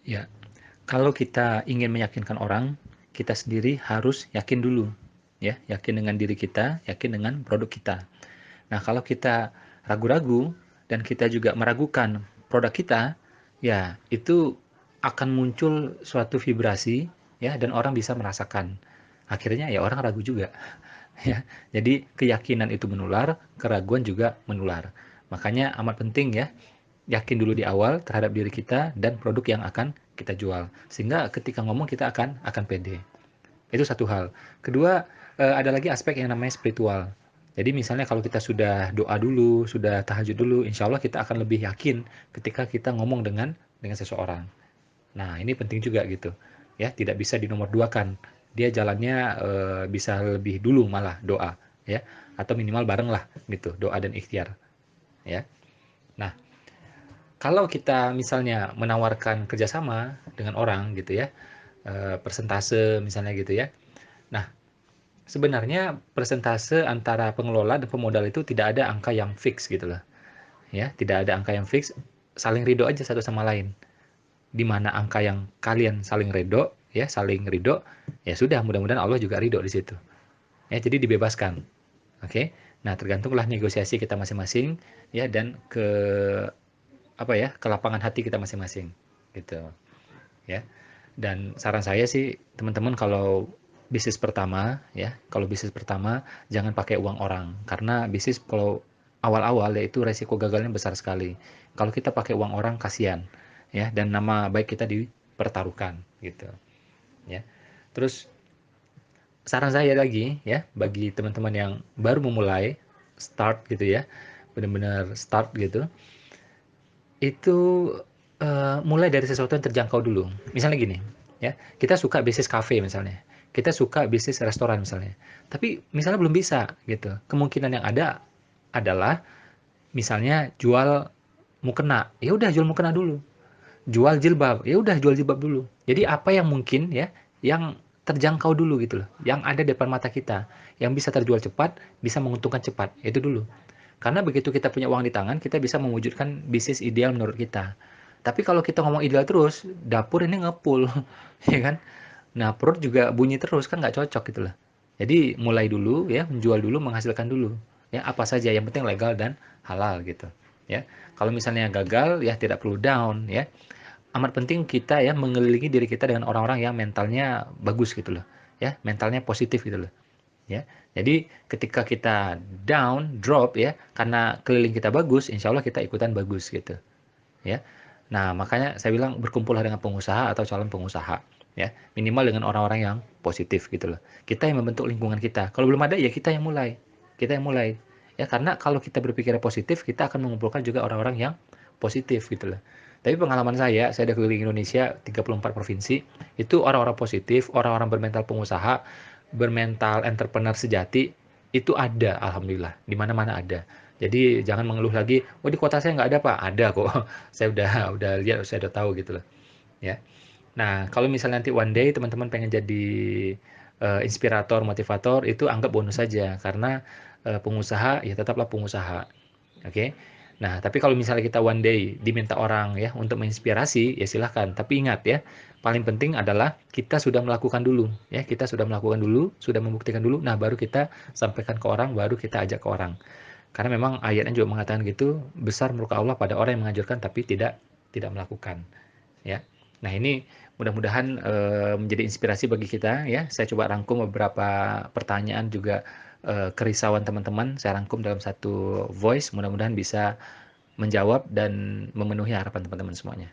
Ya, kalau kita ingin meyakinkan orang, kita sendiri harus yakin dulu. Ya, yakin dengan diri kita, yakin dengan produk kita. Nah, kalau kita ragu-ragu dan kita juga meragukan produk kita, ya itu akan muncul suatu vibrasi ya dan orang bisa merasakan. Akhirnya ya orang ragu juga. Ya. Jadi keyakinan itu menular, keraguan juga menular. Makanya amat penting ya, yakin dulu di awal terhadap diri kita dan produk yang akan kita jual. Sehingga ketika ngomong kita akan pede. Itu satu hal. Kedua, ada lagi aspek yang namanya spiritual. Jadi misalnya kalau kita sudah doa dulu, sudah tahajud dulu, insya Allah kita akan lebih yakin ketika kita ngomong dengan seseorang. Nah, ini penting juga gitu. Ya, tidak bisa dinomorduakan. Dia jalannya bisa lebih dulu malah doa, ya. Atau minimal bareng lah gitu, doa dan ikhtiar, ya. Nah, kalau kita misalnya menawarkan kerjasama dengan orang gitu ya, persentase misalnya gitu ya. Nah, sebenarnya persentase antara pengelola dan pemodal itu tidak ada angka yang fix gitu loh. Ya, tidak ada angka yang fix, saling ridho aja satu sama lain. Di mana angka yang kalian saling ridho, ya, saling ridho, ya sudah mudah-mudahan Allah juga ridho di situ. Ya, jadi dibebaskan. Oke. Nah, tergantunglah negosiasi kita masing-masing ya dan apa ya, ke lapangan hati kita masing-masing gitu ya. Dan saran saya sih teman-teman kalau bisnis pertama ya, kalau bisnis pertama jangan pakai uang orang karena bisnis kalau awal-awal yaitu resiko gagalnya besar sekali. Kalau kita pakai uang orang kasihan ya dan nama baik kita dipertaruhkan gitu ya. Terus saran saya lagi ya bagi teman-teman yang baru memulai start gitu ya, benar-benar start gitu, itu mulai dari sesuatu yang terjangkau dulu. Misalnya gini, ya, kita suka bisnis kafe misalnya, kita suka bisnis restoran misalnya, tapi misalnya belum bisa gitu. Kemungkinan yang ada adalah misalnya jual mukena, ya udah jual mukena dulu. Jual jilbab, ya udah jual jilbab dulu. Jadi apa yang mungkin ya, yang terjangkau dulu gitu loh, yang ada di depan mata kita, yang bisa terjual cepat, bisa menguntungkan cepat, itu dulu. Karena begitu kita punya uang di tangan, kita bisa mewujudkan bisnis ideal menurut kita. Tapi kalau kita ngomong ideal terus, dapur ini ngepul, ya kan? Nah, perut juga bunyi terus, kan nggak cocok gitu loh. Jadi mulai dulu ya, menjual dulu, menghasilkan dulu. Ya, apa saja, yang penting legal dan halal gitu. Ya, kalau misalnya gagal, ya tidak perlu down ya. Amat penting kita ya mengelilingi diri kita dengan orang-orang yang mentalnya bagus gitu loh. Ya, mentalnya positif gitu loh ya. Jadi ketika kita down, drop ya, karena keliling kita bagus, insya Allah kita ikutan bagus gitu ya. Nah, makanya saya bilang berkumpullah dengan pengusaha atau calon pengusaha ya. Minimal dengan orang-orang yang positif gitu loh. Kita yang membentuk lingkungan kita. Kalau belum ada ya kita yang mulai. Kita yang mulai. Ya, karena kalau kita berpikir positif, kita akan mengumpulkan juga orang-orang yang positif gitu loh. Tapi pengalaman saya udah keliling Indonesia 34 provinsi, itu orang-orang positif, orang-orang bermental pengusaha, bermental entrepreneur sejati, itu ada, alhamdulillah. Di mana-mana ada. Jadi jangan mengeluh lagi, oh di kota saya nggak ada Pak, ada kok. Saya udah lihat, saya udah tahu gitu loh, ya. Nah, kalau misalnya nanti one day teman-teman pengen jadi inspirator, motivator, itu anggap bonus saja karena pengusaha ya tetaplah pengusaha. Oke. Nah, tapi kalau misalnya kita one day diminta orang ya untuk menginspirasi, ya silahkan. Tapi ingat ya, paling penting adalah kita sudah melakukan dulu, ya. Kita sudah melakukan dulu, sudah membuktikan dulu. Nah, baru kita sampaikan ke orang, baru kita ajak ke orang. Karena memang ayatnya juga mengatakan gitu, besar murka Allah pada orang yang menganjurkan tapi tidak melakukan, ya. Nah, ini mudah-mudahan menjadi inspirasi bagi kita ya. Saya coba rangkum beberapa pertanyaan juga kerisauan teman-teman, saya rangkum dalam satu voice, mudah-mudahan bisa menjawab dan memenuhi harapan teman-teman semuanya.